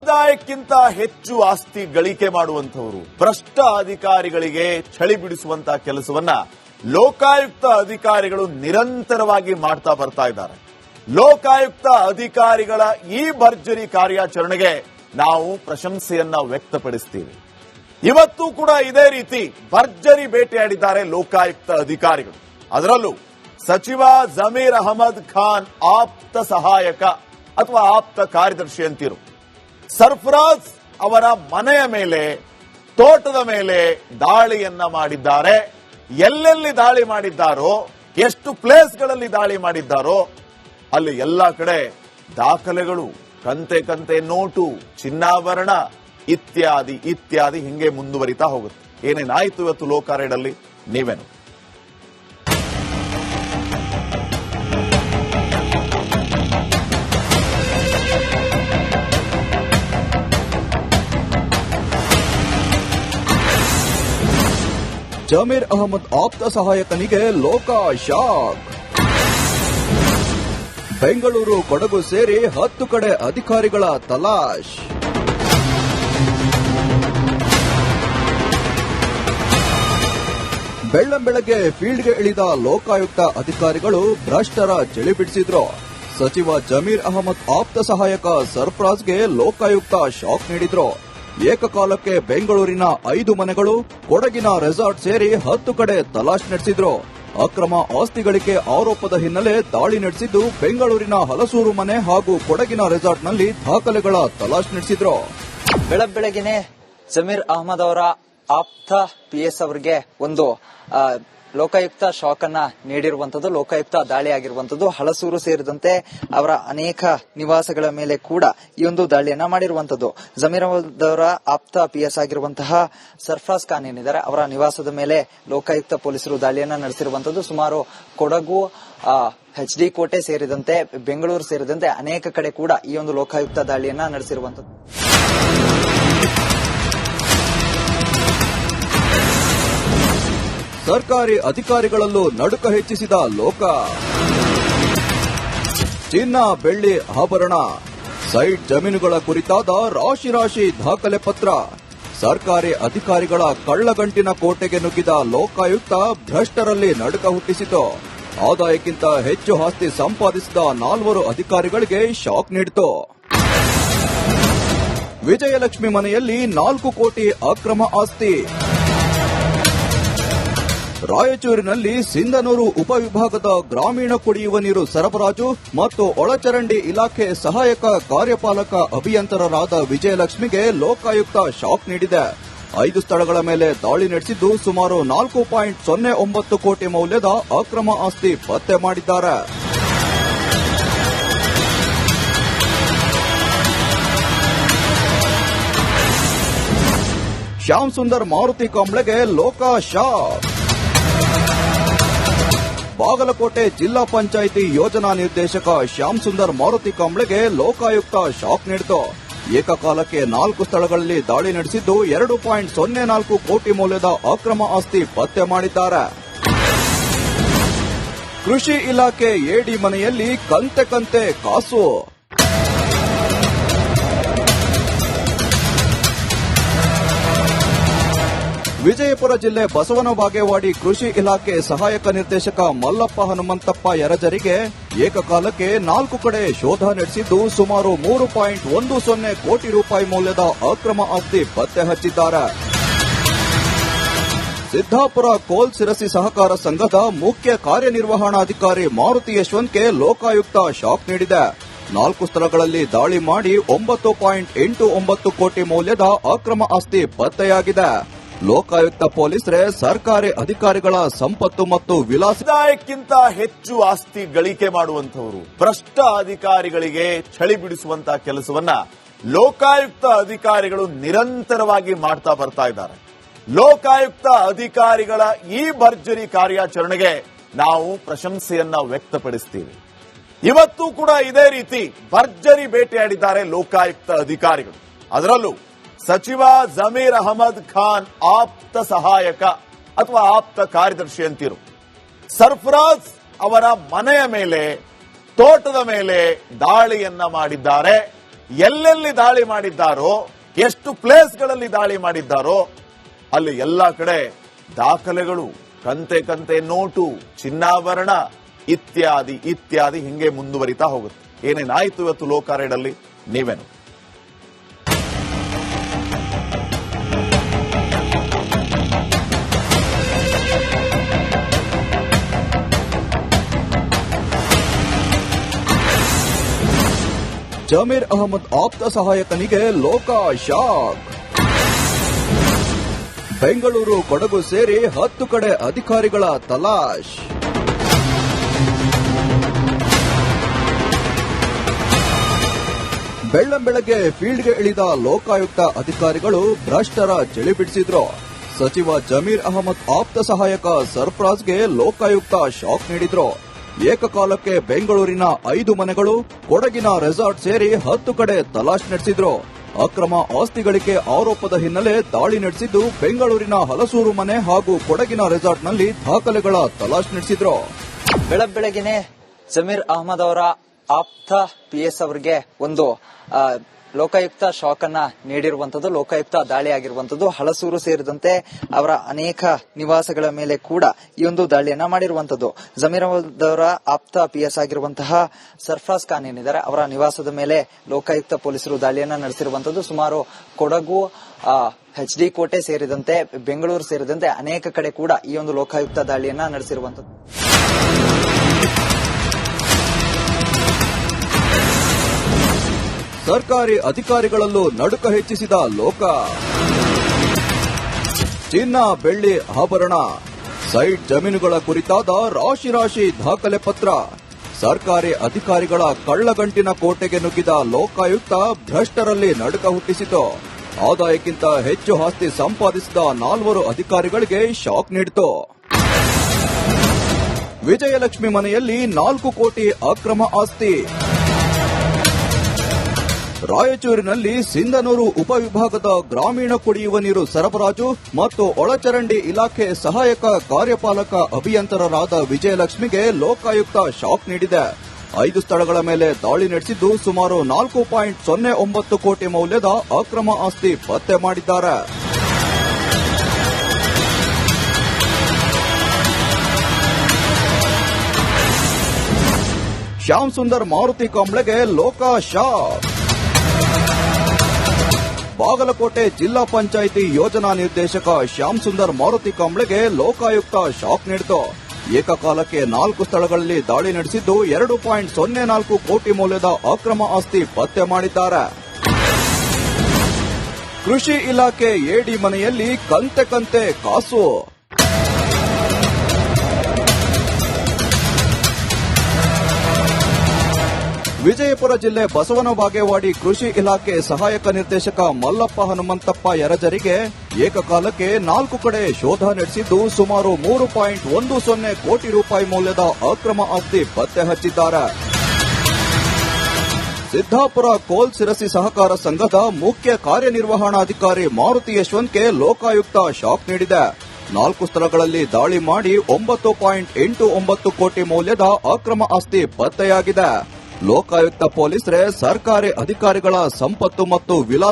ಆದಾಯಕ್ಕಿಂತ ಹೆಚ್ಚು ಆಸ್ತಿ ಗಳಿಕೆ ಮಾಡುವಂತವರು ಭ್ರಷ್ಟ ಅಧಿಕಾರಿಗಳಿಗೆ ಚಳಿ ಬಿಡಿಸುವಂತಹ ಕೆಲಸವನ್ನ ಲೋಕಾಯುಕ್ತ ಅಧಿಕಾರಿಗಳು ನಿರಂತರವಾಗಿ ಮಾಡ್ತಾ ಬರ್ತಾ ಇದ್ದಾರೆ. ಲೋಕಾಯುಕ್ತ ಅಧಿಕಾರಿಗಳ ಈ ಭರ್ಜರಿ ಕಾರ್ಯಾಚರಣೆಗೆ ನಾವು ಪ್ರಶಂಸೆಯನ್ನ ವ್ಯಕ್ತಪಡಿಸ್ತೀವಿ. ಇವತ್ತು ಕೂಡ ಇದೇ ರೀತಿ ಭರ್ಜರಿ ಬೇಟೆಯಾಡಿದ್ದಾರೆ ಲೋಕಾಯುಕ್ತ ಅಧಿಕಾರಿಗಳು. ಅದರಲ್ಲೂ ಸಚಿವ ಜಮೀರ್ ಅಹಮದ್ ಖಾನ್ ಆಪ್ತ ಸಹಾಯಕ ಅಥವಾ ಆಪ್ತ ಕಾರ್ಯದರ್ಶಿ ಅಂತಿರು ಸರ್ಫರಾಜ್ ಅವರ ಮನೆಯ ಮೇಲೆ, ತೋಟದ ಮೇಲೆ ದಾಳಿಯನ್ನ ಮಾಡಿದ್ದಾರೆ. ಎಲ್ಲೆಲ್ಲಿ ದಾಳಿ ಮಾಡಿದ್ದಾರೋ, ಎಷ್ಟು ಪ್ಲೇಸ್ಗಳಲ್ಲಿ ದಾಳಿ ಮಾಡಿದ್ದಾರೋ ಅಲ್ಲಿ ಎಲ್ಲಾ ಕಡೆ ದಾಖಲೆಗಳು, ಕಂತೆ ಕಂತೆ ನೋಟು, ಚಿನ್ನಾಭರಣ ಇತ್ಯಾದಿ ಇತ್ಯಾದಿ ಹಿಂಗೆ ಮುಂದುವರಿತಾ ಹೋಗುತ್ತೆ. ಏನೇನಾಯ್ತು ಇವತ್ತು ಲೋಕಾರೈಡಲ್ಲಿ ನೀವೇನು? ಜಮೀರ್ ಅಹಮದ್ ಆಪ್ತ ಸಹಾಯಕನಿಗೆ ಲೋಕ ಶಾಕ್. ಬೆಂಗಳೂರು, ಕೊಡಗು ಸೇರಿ 10 ಕಡೆ ಅಧಿಕಾರಿಗಳ ತಲಾಶ್. ಬೆಳ್ಳಂಬೆಳಗ್ಗೆ ಫೀಲ್ಡ್ಗೆ ಇಳಿದ ಲೋಕಾಯುಕ್ತ ಅಧಿಕಾರಿಗಳು ಭ್ರಷ್ಟರ ಚಳಿ ಬಿಡಿಸಿದ್ರು. ಸಚಿವ ಜಮೀರ್ ಅಹಮದ್ ಆಪ್ತ ಸಹಾಯಕ ಸರ್ಫರಾಜ್ಗೆ ಲೋಕಾಯುಕ್ತ ಶಾಕ್ ನೀಡಿದ್ರು. ಏಕಕಾಲಕ್ಕೆ ಬೆಂಗಳೂರಿನ 5 ಮನೆಗಳು, ಕೊಡಗಿನ ರೆಸಾರ್ಟ್ ಸೇರಿ 10 ಕಡೆ ತಲಾಶ್ ನಡೆಸಿದ್ರು. ಅಕ್ರಮ ಆಸ್ತಿ ಗಳಿಕೆ ಆರೋಪದ ಹಿನ್ನೆಲೆ ದಾಳಿ ನಡೆಸಿದ್ದು ಬೆಂಗಳೂರಿನ ಹಲಸೂರು ಮನೆ ಹಾಗೂ ಕೊಡಗಿನ ರೆಸಾರ್ಟ್ನಲ್ಲಿ ದಾಖಲೆಗಳ ತಲಾಶ್ ನಡೆಸಿದ್ರು. ಬೆಳಗ್ಗೆನೆ ಜಮೀರ್ ಅಹಮದ್ ಅವರ ಆಪ್ತ ಪಿಎಸ್ ಅವರಿಗೆ ಒಂದು ಲೋಕಾಯುಕ್ತ ಶಾಕ್ ಅನ್ನ ನೀಡಿರುವಂತದ್ದು, ಲೋಕಾಯುಕ್ತ ದಾಳಿ ಆಗಿರುವಂತದ್ದು. ಹಲಸೂರು ಸೇರಿದಂತೆ ಅವರ ಅನೇಕ ನಿವಾಸಗಳ ಮೇಲೆ ಕೂಡ ಈ ಒಂದು ದಾಳಿಯನ್ನ ಮಾಡಿರುವಂತದ್ದು. ಜಮೀರ್ ಅಹಮದ್ ಅವರ ಆಪ್ತ ಪಿಎಸ್ ಆಗಿರುವಂತಹ ಸರ್ಫರಾಜ್ ಖಾನ್ ಏನಿದ್ದಾರೆ ಅವರ ನಿವಾಸದ ಮೇಲೆ ಲೋಕಾಯುಕ್ತ ಪೊಲೀಸರು ದಾಳಿಯನ್ನ ನಡೆಸಿರುವಂತದ್ದು. ಸುಮಾರು ಕೊಡಗು, HD ಕೋಟೆ ಸೇರಿದಂತೆ ಬೆಂಗಳೂರು ಸೇರಿದಂತೆ ಅನೇಕ ಕಡೆ ಕೂಡ ಈ ಒಂದು ಲೋಕಾಯುಕ್ತ ದಾಳಿಯನ್ನ ನಡೆಸಿರುವಂತದ್ದು. ಸರ್ಕಾರಿ ಅಧಿಕಾರಿಗಳಲ್ಲೂ ನಡುಕ ಹೆಚ್ಚಿಸಿದ ಲೋಕ. ಚಿನ್ನ, ಬೆಳ್ಳಿ ಆಭರಣ, ಸೈಟ್ ಜಮೀನುಗಳ ಕುರಿತಾದ ರಾಶಿ ರಾಶಿ ದಾಖಲೆ ಪತ್ರ. ಸರ್ಕಾರಿ ಅಧಿಕಾರಿಗಳ ಕಳ್ಳಗಂಟಿನ ಕೋಟೆಗೆ ನುಗ್ಗಿದ ಲೋಕಾಯುಕ್ತ ಭ್ರಷ್ಟರಲ್ಲಿ ನಡುಕ ಹುಟ್ಟಿಸಿತು. ಆದಾಯಕ್ಕಿಂತ ಹೆಚ್ಚು ಆಸ್ತಿ ಸಂಪಾದಿಸಿದ 4 ಅಧಿಕಾರಿಗಳಿಗೆ ಶಾಕ್ ನೀಡಿತು. ವಿಜಯಲಕ್ಷ್ಮಿ ಮನೆಯಲ್ಲಿ 4 ಕೋಟಿ ಅಕ್ರಮ ಆಸ್ತಿ. ರಾಯಚೂರಿನಲ್ಲಿ ಸಿಂಧನೂರು ಉಪವಿಭಾಗದ ಗ್ರಾಮೀಣ ಕುಡಿಯುವ ನೀರು ಸರಬರಾಜು ಮತ್ತು ಒಳಚರಂಡಿ ಇಲಾಖೆ ಸಹಾಯಕ ಕಾರ್ಯಪಾಲಕ ಅಭಿಯಂತರರಾದ ವಿಜಯಲಕ್ಷ್ಮಿಗೆ ಲೋಕಾಯುಕ್ತ ಶಾಕ್ ನೀಡಿದೆ. 5 ಸ್ಥಳಗಳ ಮೇಲೆ ದಾಳಿ ನಡೆಸಿದ್ದು ಸುಮಾರು 4.09 ಕೋಟಿ ಮೌಲ್ಯದ ಅಕ್ರಮ ಆಸ್ತಿ ಪತ್ತೆ ಮಾಡಿದ್ದಾರೆ. ಶ್ಯಾಮ್ ಸುಂದರ್ ಮಾರುತಿ ಕಾಂಬ್ಳೆಗೆ ಲೋಕ ಶಾಕ್. ಬಾಗಲಕೋಟೆ ಜಿಲ್ಲಾ ಪಂಚಾಯಿತಿ ಯೋಜನಾ ನಿರ್ದೇಶಕ ಶ್ಯಾಮ್ ಸುಂದರ್ ಮಾರುತಿ ಕಾಂಬ್ಳೆಗೆ ಲೋಕಾಯುಕ್ತ ಶಾಕ್ ನೀಡಿತು. ಏಕಕಾಲಕ್ಕೆ 4 ಸ್ಥಳಗಳಲ್ಲಿ ದಾಳಿ ನಡೆಸಿದ್ದು 2.04 ಕೋಟಿ ಮೌಲ್ಯದ ಅಕ್ರಮ ಆಸ್ತಿ ಪತ್ತೆ ಮಾಡಿದ್ದಾರೆ. ಕೃಷಿ ಇಲಾಖೆ ಎಡಿ ಮನೆಯಲ್ಲಿ ಕಂತೆ ಕಂತೆ ಕಾಸು. ವಿಜಯಪುರ ಜಿಲ್ಲೆ ಬಸವನ ಬಾಗೇವಾಡಿ ಕೃಷಿ ಇಲಾಖೆ ಸಹಾಯಕ ನಿರ್ದೇಶಕ ಮಲ್ಲಪ್ಪ ಹನುಮಂತಪ್ಪ ಯರಜರಿಗೆ ಏಕಕಾಲಕ್ಕೆ 4 ಕಡೆ ಶೋಧ ನಡೆಸಿದ್ದು ಸುಮಾರು 3.10 ಕೋಟಿ ರೂಪಾಯಿ ಮೌಲ್ಯದ ಅಕ್ರಮ ಆಸ್ತಿ ಪತ್ತೆ ಹಚ್ಚಿದ್ದಾರೆ. ಸಿದ್ದಾಪುರ ಕೋಲ್ ಸಿರಸಿ ಸಹಕಾರ ಸಂಘದ ಮುಖ್ಯ ಕಾರ್ಯನಿರ್ವಹಣಾಧಿಕಾರಿ ಮಾರುತಿ ಯಶವಂತ್ಗೆ ಲೋಕಾಯುಕ್ತ ಶಾಕ್ ನೀಡಿದೆ. 4 ಸ್ಥಳಗಳಲ್ಲಿ ದಾಳಿ ಮಾಡಿ 9.89 ಕೋಟಿ ಮೌಲ್ಯದ ಅಕ್ರಮ ಆಸ್ತಿ ಪತ್ತೆಯಾಗಿದೆ. ಲೋಕಾಯುಕ್ತ ಪೊಲೀಸರೇ ಸರ್ಕಾರಿ ಅಧಿಕಾರಿಗಳ ಸಂಪತ್ತು ಮತ್ತು ಆದಾಯಕ್ಕಿಂತ ಹೆಚ್ಚು ಆಸ್ತಿ ಗಳಿಕೆ ಮಾಡುವಂತವರು ಭ್ರಷ್ಟ ಅಧಿಕಾರಿಗಳಿಗೆ ಚಳಿ ಬಿಡಿಸುವಂತಹ ಕೆಲಸವನ್ನ ಲೋಕಾಯುಕ್ತ ಅಧಿಕಾರಿಗಳು ನಿರಂತರವಾಗಿ ಮಾಡ್ತಾ ಬರ್ತಾ ಇದ್ದಾರೆ. ಲೋಕಾಯುಕ್ತ ಅಧಿಕಾರಿಗಳ ಈ ಭರ್ಜರಿ ಕಾರ್ಯಾಚರಣೆಗೆ ನಾವು ಪ್ರಶಂಸೆಯನ್ನ ವ್ಯಕ್ತಪಡಿಸ್ತೀವಿ. ಇವತ್ತು ಕೂಡ ಇದೇ ರೀತಿ ಭರ್ಜರಿ ಬೇಟೆಯಾಡಿದ್ದಾರೆ ಲೋಕಾಯುಕ್ತ ಅಧಿಕಾರಿಗಳು. ಅದರಲ್ಲೂ ಸಚಿವ ಜಮೀರ್ ಅಹಮದ್ ಖಾನ್ ಆಪ್ತ ಸಹಾಯಕ ಅಥವಾ ಆಪ್ತ ಕಾರ್ಯದರ್ಶಿ ಅಂತಿರು ಸರ್ಫರಾಜ್ ಅವರ ಮನೆಯ ಮೇಲೆ, ತೋಟದ ಮೇಲೆ ದಾಳಿಯನ್ನ ಮಾಡಿದ್ದಾರೆ. ಎಲ್ಲೆಲ್ಲಿ ದಾಳಿ ಮಾಡಿದ್ದಾರೋ, ಎಷ್ಟು ಪ್ಲೇಸ್ಗಳಲ್ಲಿ ದಾಳಿ ಮಾಡಿದ್ದಾರೋ ಅಲ್ಲಿ ಎಲ್ಲಾ ಕಡೆ ದಾಖಲೆಗಳು, ಕಂತೆ ನೋಟು, ಚಿನ್ನಾಭರಣ ಇತ್ಯಾದಿ ಇತ್ಯಾದಿ ಹಿಂಗೆ ಮುಂದುವರಿತಾ ಹೋಗುತ್ತೆ. ಏನೇನಾಯ್ತು ಇವತ್ತು ಲೋಕಾರೈಡಲ್ಲಿ ನೀವೇನು? ಜಮೀರ್ ಅಹಮದ್ ಆಪ್ತ ಸಹಾಯಕನಿಗೆ ಲೋಕ ಶಾಕ್. ಬೆಂಗಳೂರು, ಕೊಡಗು ಸೇರಿ 10 ಕಡೆ ಅಧಿಕಾರಿಗಳ ತಲಾಶ್. ಬೆಳ್ಳಂಬೆಳಗ್ಗೆ ಫೀಲ್ಡ್ಗೆ ಇಳಿದ ಲೋಕಾಯುಕ್ತ ಅಧಿಕಾರಿಗಳು ಭ್ರಷ್ಟರ ಚಳಿ ಬಿಡಿಸಿದ್ರು. ಸಚಿವ ಜಮೀರ್ ಅಹಮದ್ ಆಪ್ತ ಸಹಾಯಕ ಸರ್ಫರಾಜ್ಗೆ ಲೋಕಾಯುಕ್ತ ಶಾಕ್ ನೀಡಿದ್ರು. ಏಕಕಾಲಕ್ಕೆ ಬೆಂಗಳೂರಿನ 5 ಮನೆಗಳು, ಕೊಡಗಿನ ರೆಸಾರ್ಟ್ ಸೇರಿ 10 ಕಡೆ ತಲಾಶ್ ನಡೆಸಿದ್ರು. ಅಕ್ರಮ ಆಸ್ತಿ ಗಳಿಕೆ ಆರೋಪದ ಹಿನ್ನೆಲೆ ದಾಳಿ ನಡೆಸಿದ್ದು ಬೆಂಗಳೂರಿನ ಹಲಸೂರು ಮನೆ ಹಾಗೂ ಕೊಡಗಿನ ರೆಸಾರ್ಟ್ನಲ್ಲಿ ದಾಖಲೆಗಳ ತಲಾಶ್ ನಡೆಸಿದ್ರು. ಬೆಳಗ್ಗೆನೆ ಜಮೀರ್ ಅಹಮದ್ ಅವರ ಆಪ್ತ ಪಿಎಸ್ ಅವರಿಗೆ ಒಂದು ಲೋಕಾಯುಕ್ತ ಶಾಕ್ ಅನ್ನ ನೀಡಿರುವಂತದ್ದು, ಲೋಕಾಯುಕ್ತ ದಾಳಿ ಆಗಿರುವಂತದ್ದು. ಹಲಸೂರು ಸೇರಿದಂತೆ ಅವರ ಅನೇಕ ನಿವಾಸಗಳ ಮೇಲೆ ಕೂಡ ಈ ಒಂದು ದಾಳಿಯನ್ನ ಮಾಡಿರುವಂತದ್ದು. ಜಮೀರ್ ಅಹಮದ್ ಅವರ ಆಪ್ತ ಪಿಎಸ್ ಆಗಿರುವಂತಹ ಸರ್ಫರಾಜ್ ಖಾನ್ ಏನಿದ್ದಾರೆ, ಅವರ ನಿವಾಸದ ಮೇಲೆ ಲೋಕಾಯುಕ್ತ ಪೊಲೀಸರು ದಾಳಿಯನ್ನ ನಡೆಸಿರುವಂತದ್ದು. ಸುಮಾರು ಕೊಡಗು, HD ಕೋಟೆ ಸೇರಿದಂತೆ ಬೆಂಗಳೂರು ಸೇರಿದಂತೆ ಅನೇಕ ಕಡೆ ಕೂಡ ಈ ಒಂದು ಲೋಕಾಯುಕ್ತ ದಾಳಿಯನ್ನ ನಡೆಸಿರುವಂತದ್ದು. ಸರ್ಕಾರಿ ಅಧಿಕಾರಿಗಳಲ್ಲೂ ನಡುಕ ಹೆಚ್ಚಿಸಿದ ಲೋಕ. ಚಿನ್ನ, ಬೆಳ್ಳಿ, ಆಭರಣ, ಸೈಟ್ ಜಮೀನುಗಳ ಕುರಿತಾದ ರಾಶಿ ದಾಖಲೆ ಪತ್ರ. ಸರ್ಕಾರಿ ಅಧಿಕಾರಿಗಳ ಕಳ್ಳಗಂಟಿನ ಕೋಟೆಗೆ ನುಗ್ಗಿದ ಲೋಕಾಯುಕ್ತ ಭ್ರಷ್ಟರಲ್ಲಿ ನಡುಕ ಹುಟ್ಟಿಸಿತು. ಆದಾಯಕ್ಕಿಂತ ಹೆಚ್ಚು ಆಸ್ತಿ ಸಂಪಾದಿಸಿದ 4 ಅಧಿಕಾರಿಗಳಿಗೆ ಶಾಕ್ ನೀಡಿತು. ವಿಜಯಲಕ್ಷ್ಮಿ ಮನೆಯಲ್ಲಿ 4 ಕೋಟಿ ಅಕ್ರಮ ಆಸ್ತಿ. ರಾಯಚೂರಿನಲ್ಲಿ ಸಿಂಧನೂರು ಉಪವಿಭಾಗದ ಗ್ರಾಮೀಣ ಕುಡಿಯುವ ನೀರು ಸರಬರಾಜು ಮತ್ತು ಒಳಚರಂಡಿ ಇಲಾಖೆ ಸಹಾಯಕ ಕಾರ್ಯಪಾಲಕ ಅಭಿಯಂತರರಾದ ವಿಜಯಲಕ್ಷ್ಮಿಗೆ ಲೋಕಾಯುಕ್ತ ಶಾಕ್ ನೀಡಿದೆ. 5 ಸ್ಥಳಗಳ ಮೇಲೆ ದಾಳಿ ನಡೆಸಿದ್ದು ಸುಮಾರು 4.09 ಕೋಟಿ ಮೌಲ್ಯದ ಅಕ್ರಮ ಆಸ್ತಿ ಪತ್ತೆ ಮಾಡಿದ್ದಾರೆ. ಶ್ಯಾಮ್ ಸುಂದರ್ ಮಾರುತಿ ಕಾಂಬ್ಳೆಗೆ ಲೋಕ ಶಾಕ್. ಬಾಗಲಕೋಟೆ ಜಿಲ್ಲಾ ಪಂಚಾಯಿತಿ ಯೋಜನಾ ನಿರ್ದೇಶಕ ಶ್ಯಾಮ್ ಸುಂದರ್ ಮಾರುತಿ ಕಾಂಬ್ಳೆಗೆ ಲೋಕಾಯುಕ್ತ ಶಾಕ್ ನೀಡಿತು. ಏಕಕಾಲಕ್ಕೆ 4 ಸ್ಥಳಗಳಲ್ಲಿ ದಾಳಿ ನಡೆಸಿದ್ದು 2.04 ಕೋಟಿ ಮೌಲ್ಯದ ಅಕ್ರಮ ಆಸ್ತಿ ಪತ್ತೆ ಮಾಡಿದ್ದಾರೆ. ಕೃಷಿ ಇಲಾಖೆ ಎಡಿ ಮನೆಯಲ್ಲಿ ಕಂತೆ ಕಾಸು. ವಿಜಯಪುರ ಜಿಲ್ಲೆ ಬಸವನ ಬಾಗೇವಾಡಿ ಕೃಷಿ ಇಲಾಖೆ ಸಹಾಯಕ ನಿರ್ದೇಶಕ ಮಲ್ಲಪ್ಪ ಹನುಮಂತಪ್ಪ ಯರಜರಿಗೆ ಏಕಕಾಲಕ್ಕೆ 4 ಕಡೆ ಶೋಧ ನಡೆಸಿದ್ದು ಸುಮಾರು 3.10 ಕೋಟಿ ರೂಪಾಯಿ ಮೌಲ್ಯದ ಅಕ್ರಮ ಆಸ್ತಿ ಪತ್ತೆ ಹಚ್ಚಿದ್ದಾರೆ. ಸಿದ್ದಾಪುರ ಕೋಲ್ ಸಿರಸಿ ಸಹಕಾರ ಸಂಘದ ಮುಖ್ಯ ಕಾರ್ಯನಿರ್ವಹಣಾಧಿಕಾರಿ ಮಾರುತಿ ಯಶವಂತ್ಗೆ ಲೋಕಾಯುಕ್ತ ಶಾಕ್ ನೀಡಿದೆ. 4 ಸ್ಥಳಗಳಲ್ಲಿ ದಾಳಿ ಮಾಡಿ 9.89 ಕೋಟಿ ಮೌಲ್ಯದ ಅಕ್ರಮ ಆಸ್ತಿ ಪತ್ತೆಯಾಗಿದೆ. ಲೋಕಾಯುಕ್ತ ಪೊಲೀಸರೇ ಸರ್ಕಾರಿ ಅಧಿಕಾರಿಗಳ ಸಂಪತ್ತು ಮತ್ತು ವಿಲಾಸ